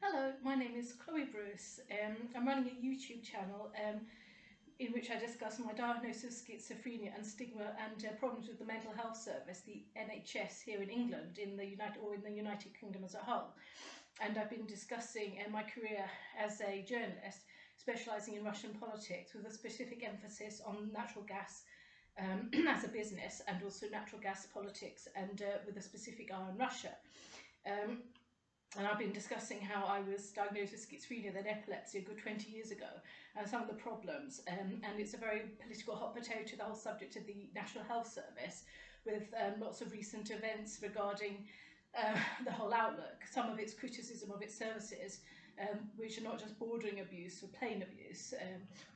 Hello, my name is Chloe Bruce. I'm running a YouTube channel in which I discuss my diagnosis of schizophrenia and stigma and problems with the mental health service, the NHS here in England, in the United Kingdom as a whole. And I've been discussing my career as a journalist, specialising in Russian politics with a specific emphasis on natural gas as a business, and also natural gas politics, and with a specific eye on Russia. And I've been discussing how I was diagnosed with schizophrenia, then epilepsy, a good 20 years ago, and some of the problems. And it's a very political hot potato, the whole subject of the National Health Service, with lots of recent events regarding the whole outlook, some of its criticism of its services, which are not just bordering abuse or plain abuse,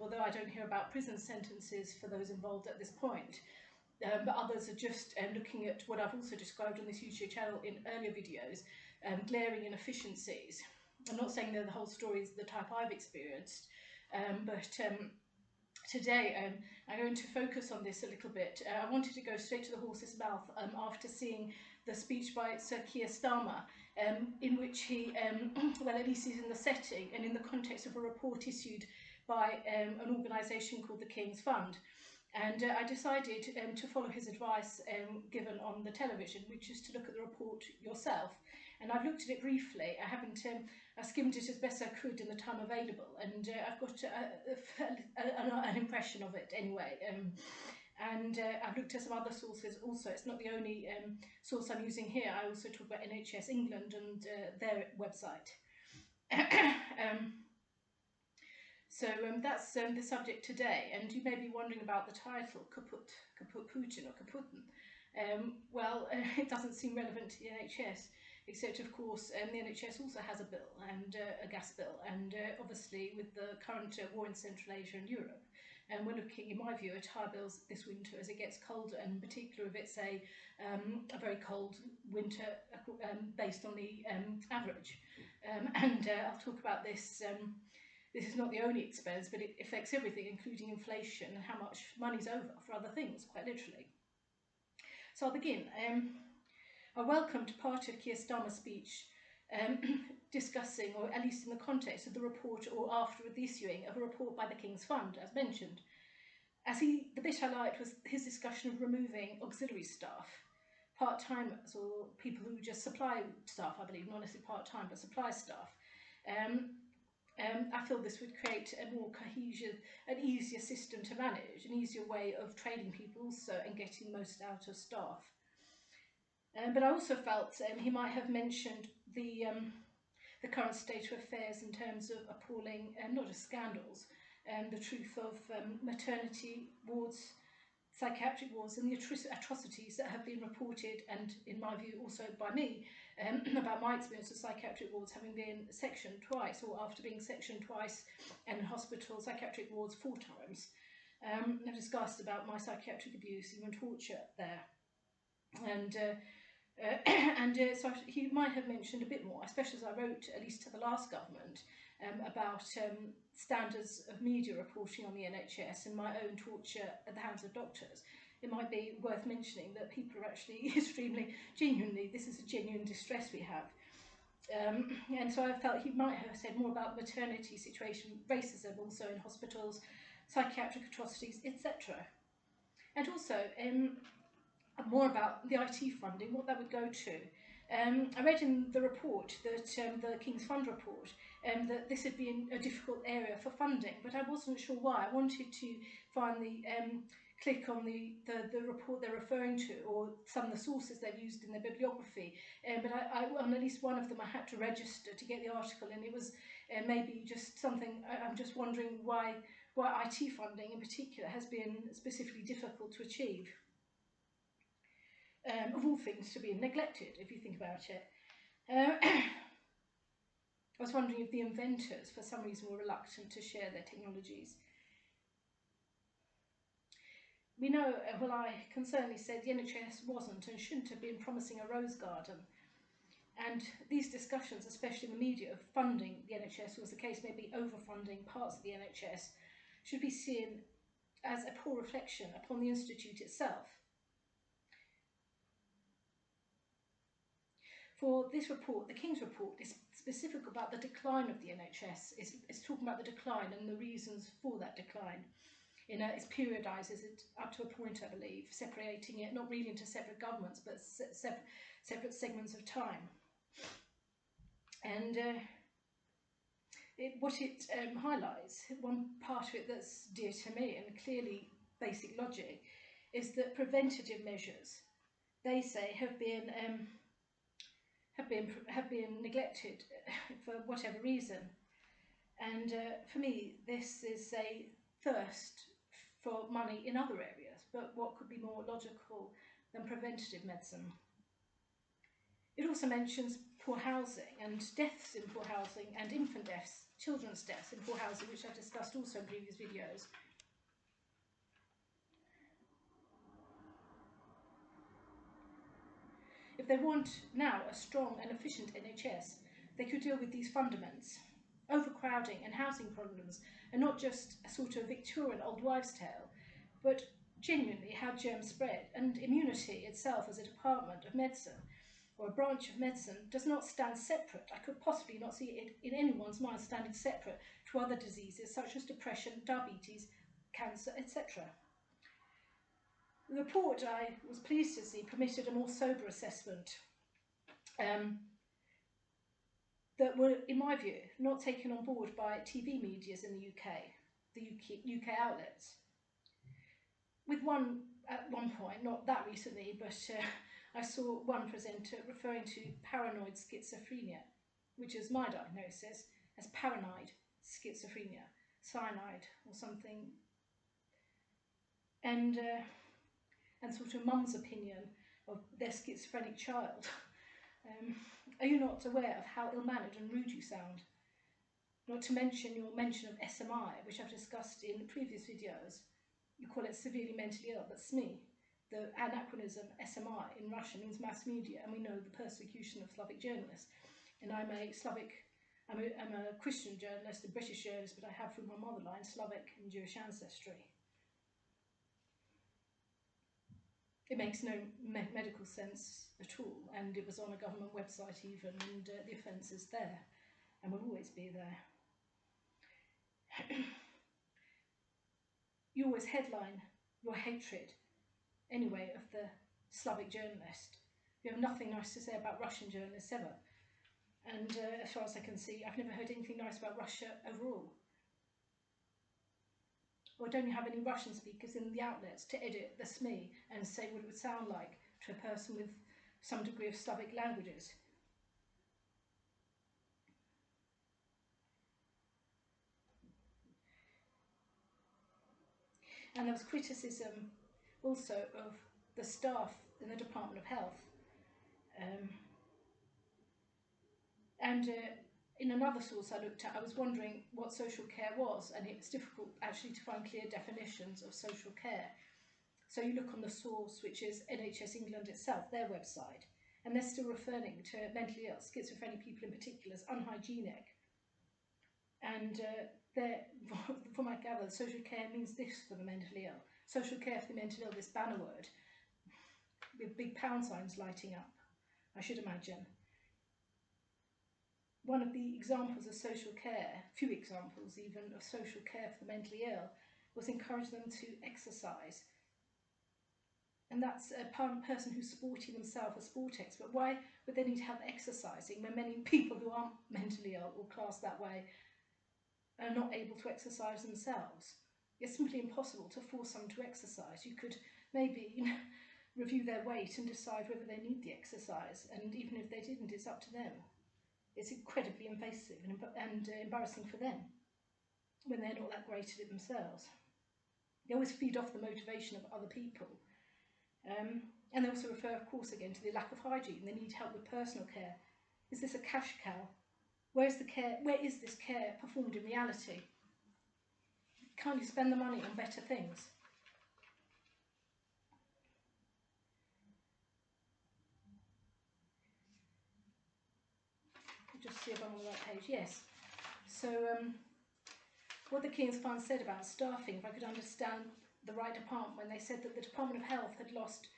although I don't hear about prison sentences for those involved at this point. But others are just looking at what I've also described on this YouTube channel in earlier videos, glaring inefficiencies. I'm not saying that the whole story is the type I've experienced, but today I'm going to focus on this a little bit. I wanted to go straight to the horse's mouth after seeing the speech by Sir Keir Starmer, in which he, well, at least he's in the setting and in the context of a report issued by an organisation called the King's Fund. And I decided to follow his advice given on the television, which is to look at the report yourself. And I've looked at it briefly. I skimmed it as best I could in the time available, and I've got an impression of it anyway. And I've looked at some other sources also. It's not the only source I'm using here. I also talk about NHS England and their website. So that's the subject today, and you may be wondering about the title, Kaputin or Kaputin. Well, it doesn't seem relevant to the NHS, except of course the NHS also has a bill, and a gas bill, and obviously with the current war in Central Asia and Europe, and we're looking, in my view, at high bills this winter as it gets colder, and in particular if it's a very cold winter based on the average. And I'll talk about this. This is not the only expense, but it affects everything, including inflation and how much money's over for other things, quite literally. So I'll begin. I welcomed part of Keir Starmer's speech discussing, or at least in the context of the report, or after the issuing of a report by the King's Fund, as mentioned. The bit I liked was his discussion of removing auxiliary staff, part-timers, or people who just supply staff, I believe, not necessarily part-time, but supply staff. I feel this would create a more cohesive, an easier system to manage, an easier way of training people also and getting the most out of staff. But I also felt he might have mentioned the current state of affairs in terms of appalling, not just scandals, the truth of maternity wards, psychiatric wards, and the atrocities that have been reported, and in my view also by me, about my experience of psychiatric wards, having been sectioned twice, or after being sectioned twice, and in hospital psychiatric wards 4 times. I've discussed about my psychiatric abuse, even torture there. And so he might have mentioned a bit more, especially as I wrote, at least to the last government, about standards of media reporting on the NHS and my own torture at the hands of doctors. It might be worth mentioning that people are actually genuinely, this is a genuine distress we have. And so I felt he might have said more about maternity situation, racism also in hospitals, psychiatric atrocities, etc. And also more about the IT funding, what that would go to. I read in the report, that the King's Fund report, that this had been a difficult area for funding, but I wasn't sure why. I wanted to find click on the report they're referring to, or some of the sources they've used in their bibliography, but on at least one of them I had to register to get the article, and it was maybe just something, I'm just wondering why IT funding in particular has been specifically difficult to achieve. Of all things to be neglected, if you think about it. I was wondering if the inventors, for some reason, were reluctant to share their technologies. We know, well, I can certainly say the NHS wasn't and shouldn't have been promising a rose garden. And these discussions, especially in the media, of funding the NHS, or as the case may be, overfunding parts of the NHS, should be seen as a poor reflection upon the institute itself. For this report, the King's report, is specific about the decline of the NHS. It's talking about the decline and the reasons for that decline. It periodises it up to a point, I believe, separating it not really into separate governments, but separate segments of time. And what it highlights, one part of it that's dear to me and clearly basic logic, is that preventative measures, they say, have been neglected for whatever reason. And for me, this is a thirst for money in other areas, but what could be more logical than preventative medicine? It also mentions poor housing and deaths in poor housing and infant deaths, children's deaths in poor housing, which I've discussed also in previous videos. If they want now a strong and efficient NHS, they could deal with these fundaments: overcrowding and housing problems, and not just a sort of Victorian old wives' tale, but genuinely how germs spread, and immunity itself as a department of medicine, or a branch of medicine, does not stand separate. I could possibly not see it in anyone's mind standing separate to other diseases such as depression, diabetes, cancer, etc. The report, I was pleased to see, permitted a more sober assessment that were, in my view, not taken on board by TV medias in the UK outlets. With one, at one point, not that recently, but I saw one presenter referring to paranoid schizophrenia, which is my diagnosis, as paranoid schizophrenia, cyanide or something, and sort of mum's opinion of their schizophrenic child. Are you not aware of how ill-mannered and rude you sound? Not to mention your mention of SMI, which I've discussed in previous videos. You call it severely mentally ill, but SMI, the anachronism SMI in Russian, means mass media, and we know the persecution of Slavic journalists. And I'm a Christian journalist, a British journalist, but I have from my motherline Slavic and Jewish ancestry. It makes no medical sense at all, and it was on a government website even, and the offence is there, and will always be there. You always headline your hatred, anyway, of the Slavic journalist. You have nothing nice to say about Russian journalists ever, and as far as I can see, I've never heard anything nice about Russia overall. Or don't you have any Russian speakers in the outlets to edit the SMI and say what it would sound like to a person with some degree of Slavic languages? And there was criticism also of the staff in the Department of Health. In another source I looked at, I was wondering what social care was, and it's difficult actually to find clear definitions of social care. So you look on the source, which is NHS England itself, their website, and they're still referring to mentally ill, schizophrenic people in particular, as unhygienic. And from what I gather, social care means this for the mentally ill. Social care for the mentally ill, this banner word, with big pound signs lighting up, I should imagine. One of the examples of social care, few examples even, of social care for the mentally ill, was encourage them to exercise. And that's a person who's sporty themselves, a sport expert. Why would they need help exercising when many people who aren't mentally ill or classed that way are not able to exercise themselves? It's simply impossible to force someone to exercise. You could maybe review their weight and decide whether they need the exercise, and even if they didn't, it's up to them. It's incredibly invasive and embarrassing for them when they're not that great at it themselves. They always feed off the motivation of other people. And they also refer, of course, again to the lack of hygiene. They need help with personal care. Is this a cash cow? Where is the care? Where is this care performed in reality? Can't you spend the money on better things? Just see if I'm on the right page. Yes. So what the King's Fund said about staffing, if I could understand the right department, when they said that the Department of Health had lost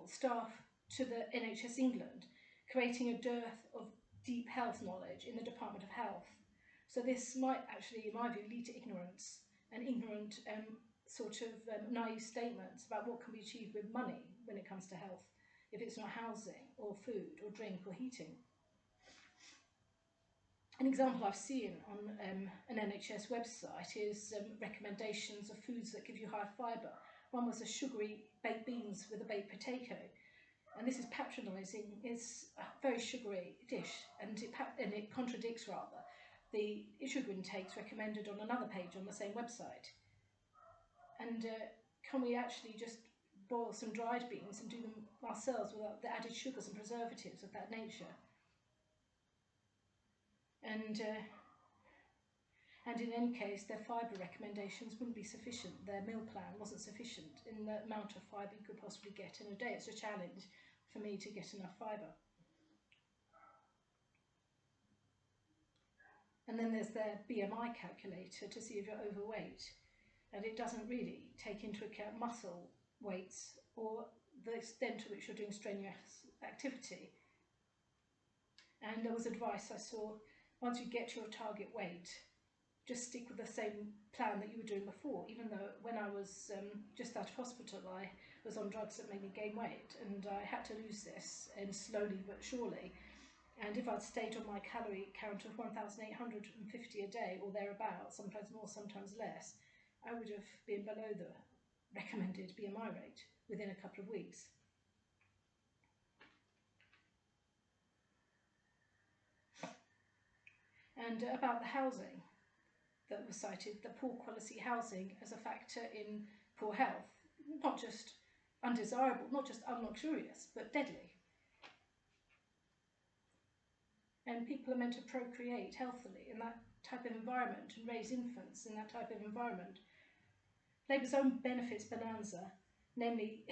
staff to the NHS England, creating a dearth of deep health knowledge in the Department of Health. So this might actually, in my view, lead to ignorance and ignorant naive statements about what can be achieved with money when it comes to health, if it's not housing or food or drink or heating. An example I've seen on an NHS website is recommendations of foods that give you high fibre. One was a sugary baked beans with a baked potato, and this is patronising. It's a very sugary dish, and it contradicts rather the sugar intakes recommended on another page on the same website. And can we actually just boil some dried beans and do them ourselves without the added sugars and preservatives of that nature? And in any case, their fibre recommendations wouldn't be sufficient. Their meal plan wasn't sufficient in the amount of fibre you could possibly get in a day. It's a challenge for me to get enough fibre. And then there's their BMI calculator to see if you're overweight. And it doesn't really take into account muscle weights or the extent to which you're doing strenuous activity. And there was advice I saw, once you get your target weight, just stick with the same plan that you were doing before, even though when I was just out of hospital, I was on drugs that made me gain weight, and I had to lose this, and slowly but surely. And if I'd stayed on my calorie count of 1,850 a day or thereabouts, sometimes more, sometimes less, I would have been below the recommended BMI rate within a couple of weeks. And about the housing that was cited, the poor quality housing as a factor in poor health, not just undesirable, not just unluxurious, but deadly. And people are meant to procreate healthily in that type of environment and raise infants in that type of environment. Labour's own benefits bonanza, namely,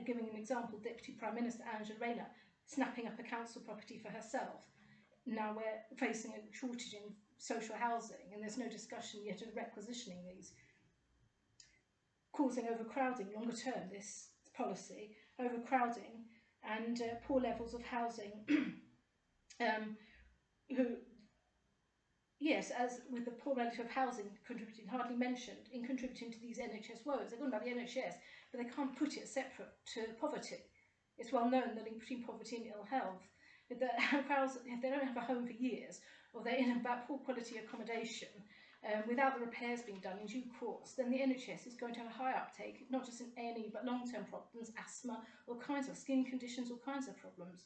giving an example, Deputy Prime Minister Angela Rayner snapping up a council property for herself. Now we're facing a shortage in social housing, and there's no discussion yet of requisitioning these. Causing overcrowding longer term, this policy, overcrowding and poor levels of housing. Yes, as with the poor relative housing contributing, hardly mentioned, in contributing to these NHS woes. They're going about the NHS, but they can't put it separate to poverty. It's well known the link between poverty and ill health. If they don't have a home for years, or they're in about poor quality accommodation, without the repairs being done in due course, then the NHS is going to have a high uptake, not just in A&E, but long-term problems, asthma, all kinds of skin conditions, all kinds of problems.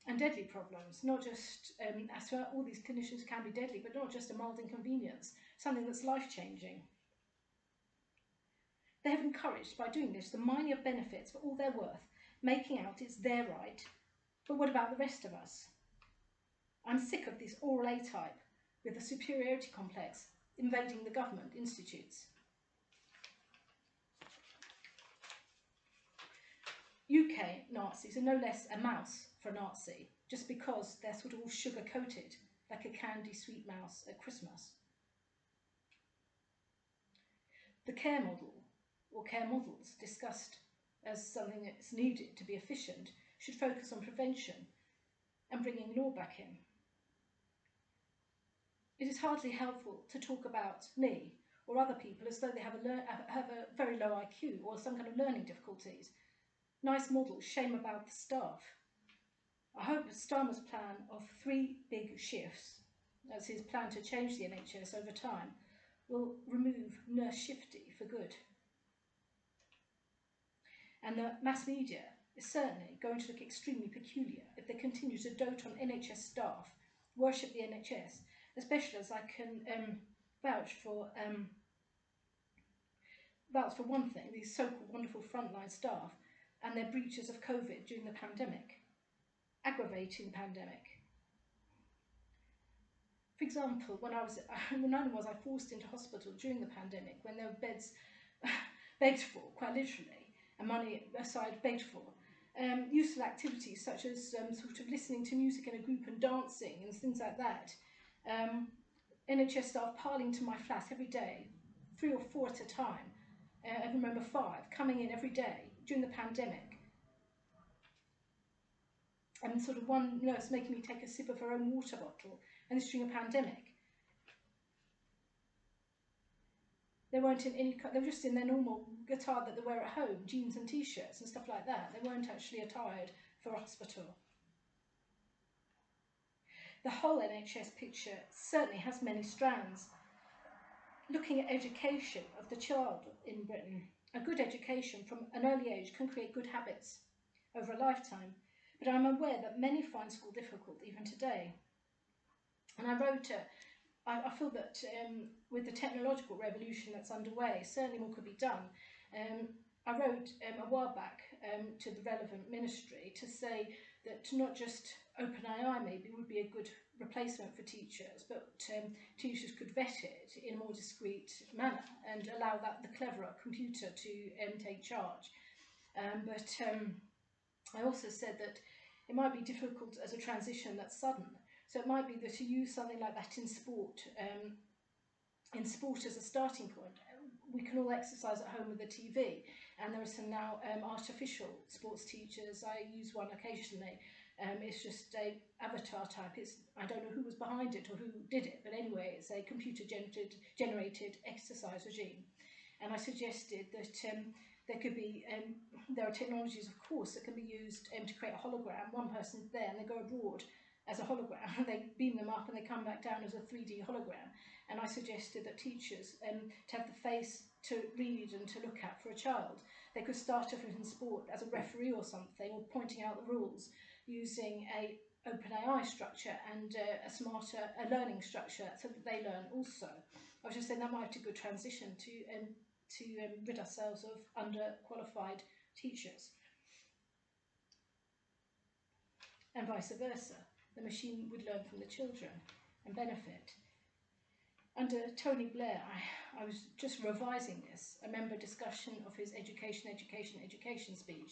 And deadly problems, not just asthma, all these conditions can be deadly, but not just a mild inconvenience, something that's life-changing. They have encouraged, by doing this, the minor benefits for all their worth, making out it's their right. But what about the rest of us? I'm sick of this oral A type with a superiority complex invading the government institutes. UK Nazis are no less a mouse for a Nazi, just because they're sort of all sugar-coated, like a candy sweet mouse at Christmas. The care model, or care models, discussed as something that's needed to be efficient, should focus on prevention and bringing law back in. It is hardly helpful to talk about me or other people as though they have a very low IQ or some kind of learning difficulties. Nice models, shame about the staff. I hope Starmer's plan of 3 big shifts, that's his plan to change the NHS over time, will remove nurse shifty for good. And the mass media is certainly going to look extremely peculiar if they continue to dote on NHS staff, worship the NHS, especially as I can vouch for one thing, these so-called wonderful frontline staff and their breaches of COVID during the pandemic, aggravating the pandemic. For example, when not only was I forced into hospital during the pandemic, when there were beds begged for, quite literally, and money aside begged for, useful activities such as sort of listening to music in a group and dancing and things like that. NHS staff piling to my flat every day, 3 or 4 at a time. I remember 5 coming in every day during the pandemic. And sort of one nurse making me take a sip of her own water bottle, and this during a pandemic. They weren't in any, they were just in their normal attire that they wear at home, jeans and t-shirts and stuff like that. They weren't actually attired for a hospital. The whole NHS picture certainly has many strands. Looking at education of the child in Britain, a good education from an early age can create good habits over a lifetime, but I'm aware that many find school difficult even today. And I wrote, I feel that with the technological revolution that's underway, certainly more could be done. I wrote a while back to the relevant ministry to say that not just OpenAI maybe would be a good replacement for teachers, but teachers could vet it in a more discreet manner and allow that the cleverer computer to take charge. But I also said that it might be difficult as a transition that's sudden. So it might be that you use something like that in sport as a starting point. We can all exercise at home with a TV, and there are some now artificial sports teachers. I use one occasionally. It's just a avatar type. I don't know who was behind it or who did it, but anyway, it's a computer generated exercise regime. And I suggested that there could be, there are technologies, of course, that can be used to create a hologram. One person's there and they go abroad as a hologram, they beam them up and they come back down as a 3D hologram. And I suggested that teachers, to have the face to read and to look at for a child, they could start off in sport as a referee or something, or pointing out the rules, using a OpenAI structure and a smarter learning structure so that they learn also. I was just saying that might be a good transition to rid ourselves of underqualified teachers. And vice versa. The machine would learn from the children and benefit. Under Tony Blair, I was just revising this. I remember a discussion of his education speech.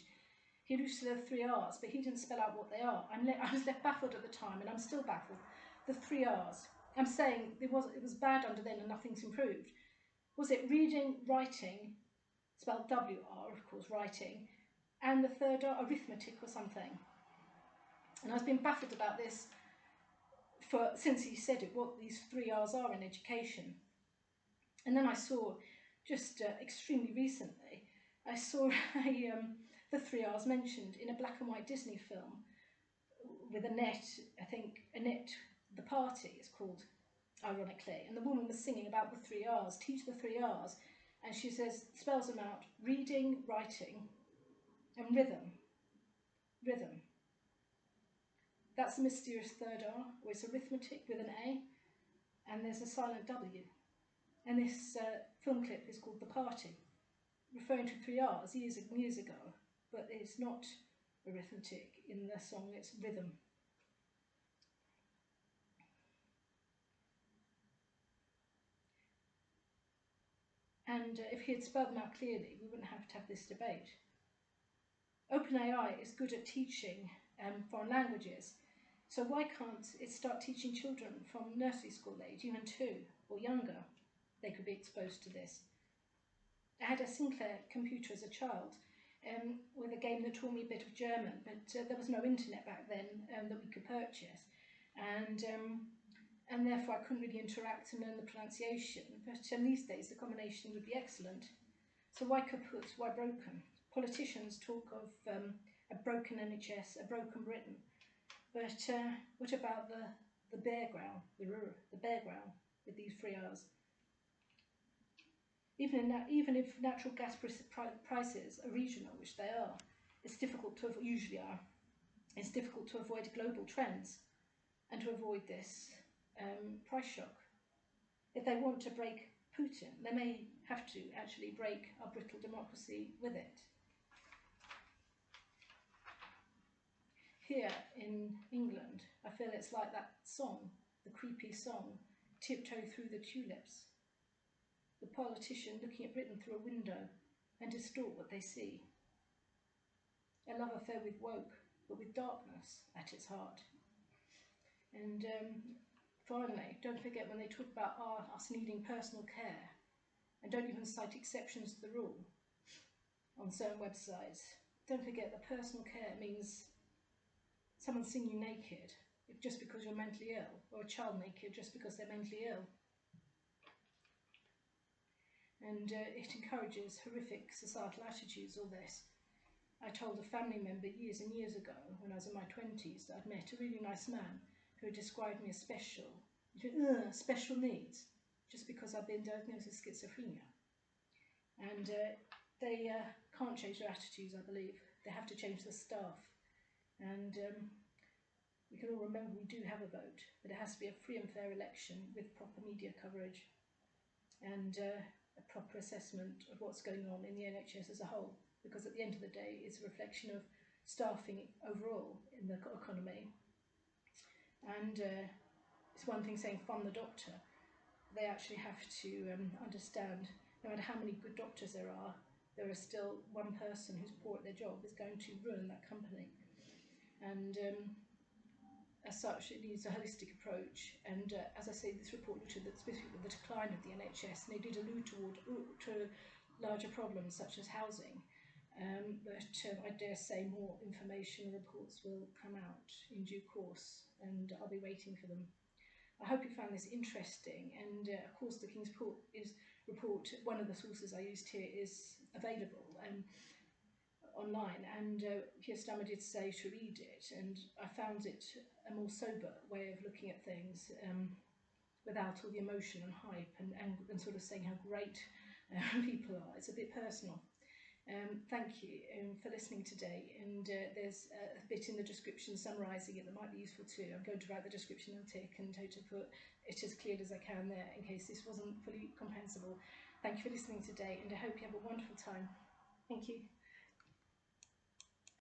He alluded to the 3 R's, but he didn't spell out what they are. I was left baffled at the time, and I'm still baffled. The 3 R's. I'm saying it was bad under then and nothing's improved. Was it reading, writing, spelled W-R, of course, writing, and the 3rd R, arithmetic or something? And I've been baffled about this since he said it, what these 3 R's are in education. And then I saw, just extremely recently, I saw the 3 R's mentioned in a black and white Disney film with Annette, I think Annette the Party is called, ironically, and the woman was singing about the 3 R's, teach the 3 R's, and she says, spells them out, reading, writing, and rhythm. Rhythm. That's the mysterious 3rd R, where it's arithmetic with an A, and there's a silent W. And this film clip is called The Party, referring to 3 R's years ago, but it's not arithmetic in the song, it's rhythm. And if he had spelled them out clearly, we wouldn't have to have this debate. OpenAI is good at teaching foreign languages, so why can't it start teaching children from nursery school age, even 2 or younger? They could be exposed to this. I had a Sinclair computer as a child with a game that taught me a bit of German, but there was no internet back then that we could purchase, and therefore I couldn't really interact and learn the pronunciation. But these days the combination would be excellent. So why kaput? Why broken? Politicians talk of a broken NHS, a broken Britain. But what about the bare ground, the bare ground with these 3 R's? Even if natural gas prices are regional, which they are, it's difficult to usually are. It's difficult to avoid global trends and to avoid this price shock. If they want to break Putin, they may have to actually break our brittle democracy with it. Here in England, I feel it's like that song, the creepy song, Tiptoe Through the Tulips. The politician looking at Britain through a window and distort what they see. A love affair with woke, but with darkness at its heart. And finally, don't forget when they talk about us needing personal care, and don't even cite exceptions to the rule on certain websites, don't forget that personal care means someone seeing you naked just because you're mentally ill, or a child naked just because they're mentally ill. And it encourages horrific societal attitudes, all this. I told a family member years and years ago, when I was in my 20s, that I'd met a really nice man who described me as special needs, just because I'd been diagnosed with schizophrenia. And they can't change their attitudes, I believe. They have to change the staff. And we can all remember we do have a vote, but it has to be a free and fair election with proper media coverage and a proper assessment of what's going on in the NHS as a whole, because at the end of the day it's a reflection of staffing overall in the economy. And it's one thing saying fund the doctor. They actually have to understand, no matter how many good doctors there is still one person who's poor at their job is going to ruin that company. And as such, it needs a holistic approach. And as I say, this report looked at specifically the decline of the NHS, and they did allude to larger problems such as housing. But I dare say more information reports will come out in due course, and I'll be waiting for them. I hope you found this interesting, and of course the King's report, one of the sources I used here, is available online, and Keir Starmer did say to read it, and I found it a more sober way of looking at things, without all the emotion and hype and sort of saying how great people are. It's a bit personal. Thank you for listening today, and there's a bit in the description summarising it that might be useful too. I'm going to write the description on tick and to put it as clear as I can there in case this wasn't fully comprehensible. Thank you for listening today, and I hope you have a wonderful time. Thank you.